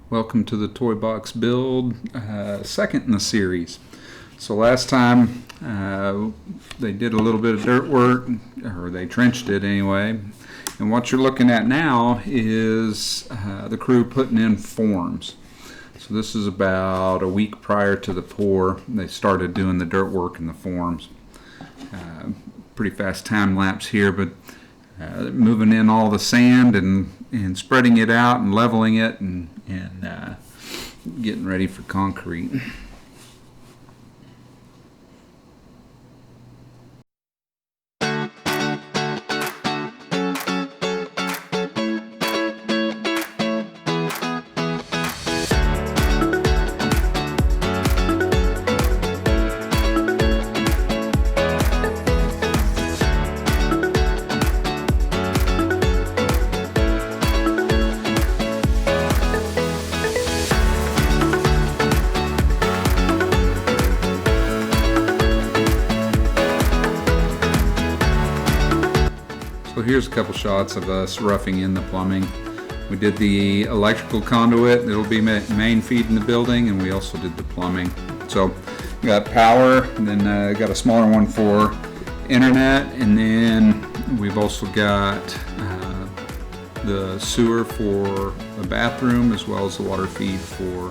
Welcome to the Toy Box build, second in the series. So last time they did a little bit of dirt work, or they trenched it anyway. And what you're looking at now is the crew putting in forms. So this is about a week prior to the pour. They started doing the dirt work and the forms. Pretty fast time lapse here, but moving in all the sand and spreading it out and leveling it and getting ready for concrete. So here's a couple shots of us roughing in the plumbing. We did the electrical conduit that'll be main feed in the building, and we also did the plumbing. So we got power, and then got a smaller one for internet, and then we've also got the sewer for the bathroom, as well as the water feed for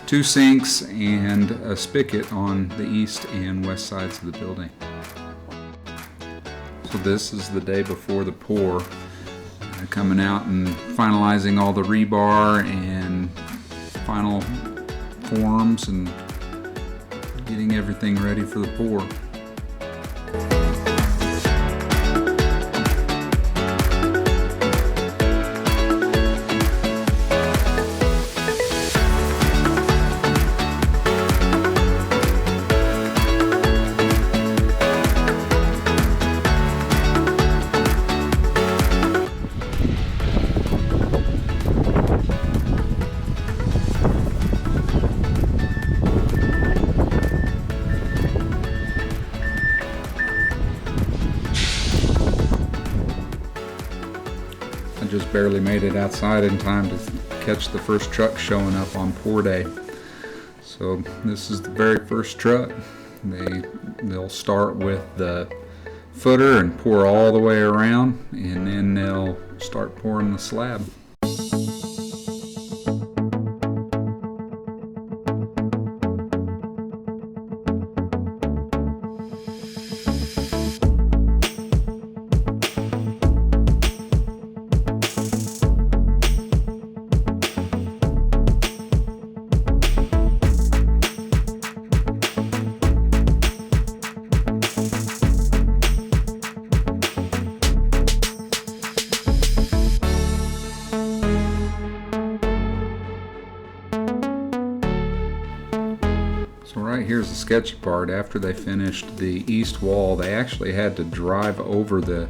2 sinks and a spigot on the east and west sides of the building. So this is the day before the pour, coming out and finalizing all the rebar and final forms and getting everything ready for the pour. I just barely made it outside in time to catch the first truck showing up on pour day. So this is the very first truck. They'll start with the footer and pour all the way around, and then they'll start pouring the slab. So right here's the sketchy part. After they finished the east wall, they actually had to drive over the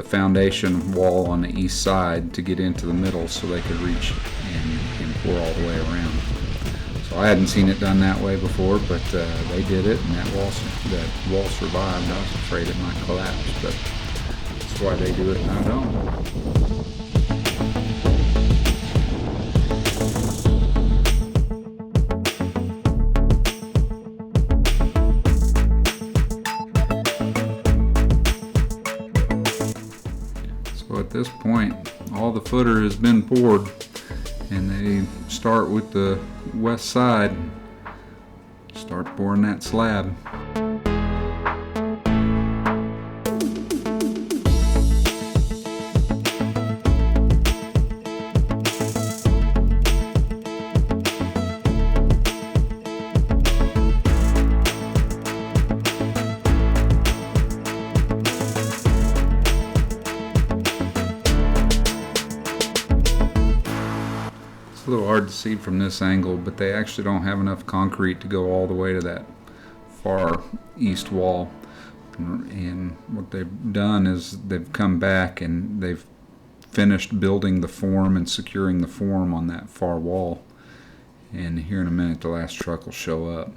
foundation wall on the east side to get into the middle so they could reach and pour all the way around. So I hadn't seen it done that way before, but they did it, and that wall survived. I was afraid it might collapse, but that's why they do it and I don't. So at this point, all the footer has been poured, and they start with the west side, start pouring that slab. It's a little hard to see from this angle, but they actually don't have enough concrete to go all the way to that far east wall. And what they've done is they've come back and they've finished building the form and securing the form on that far wall. And here in a minute the last truck will show up.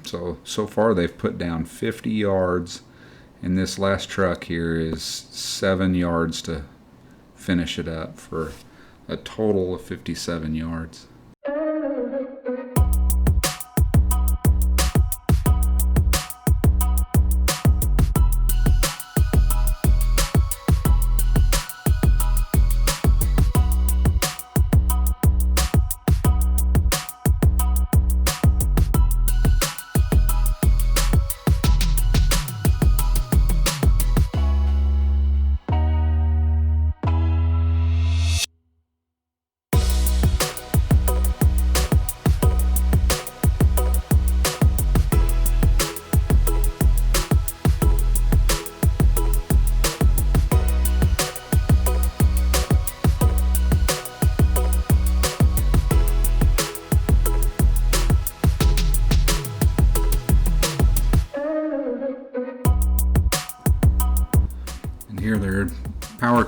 So far they've put down 50 yards, and this last truck here is 7 yards to finish it up for a total of 57 yards.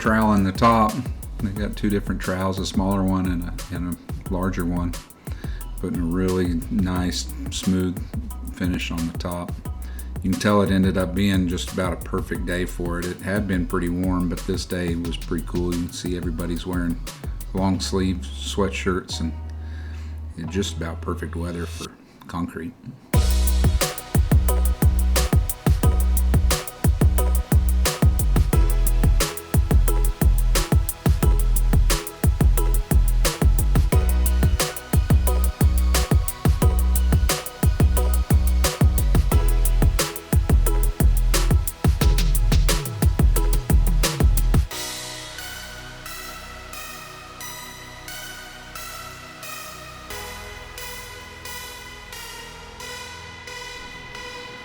trowel in the top. They got two different trowels, a smaller one and a larger one. Putting a really nice, smooth finish on the top. You can tell it ended up being just about a perfect day for it. It had been pretty warm, but this day was pretty cool. You can see everybody's wearing long sleeve sweatshirts, and it's just about perfect weather for concrete.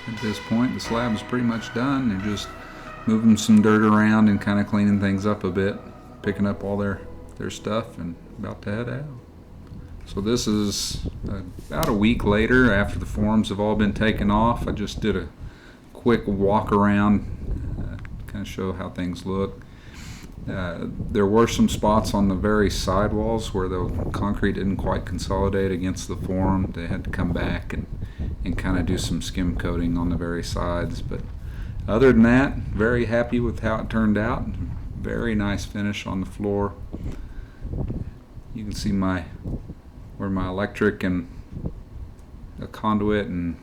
At this point, the slab is pretty much done. They're just moving some dirt around and kind of cleaning things up a bit, picking up all their stuff, and about to head out. So this is about a week later, after the forms have all been taken off. I just did a quick walk around, kind of show how things look. There were some spots on the very side walls where the concrete didn't quite consolidate against the form. They had to come back and kind of do some skim coating on the very sides. But other than that, very happy with how it turned out. Very nice finish on the floor. You can see where my electric and a conduit and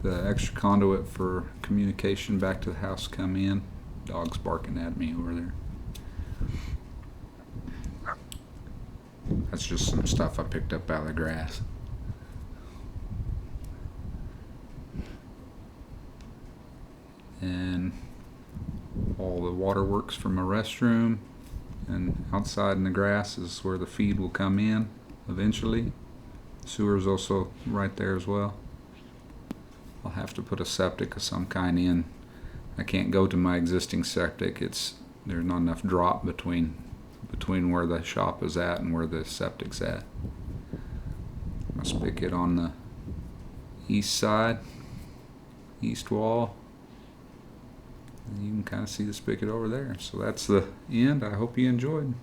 the extra conduit for communication back to the house come in. Dog's barking at me over there. That's just some stuff I picked up out of the grass. And all the waterworks from a restroom, and outside in the grass is where the feed will come in eventually. Sewer is also right there as well. I'll have to put a septic of some kind in. I can't go to my existing septic. There's not enough drop between where the shop is at and where the septic's at. My spigot on the east side, east wall. And you can kind of see the spigot over there. So that's the end. I hope you enjoyed.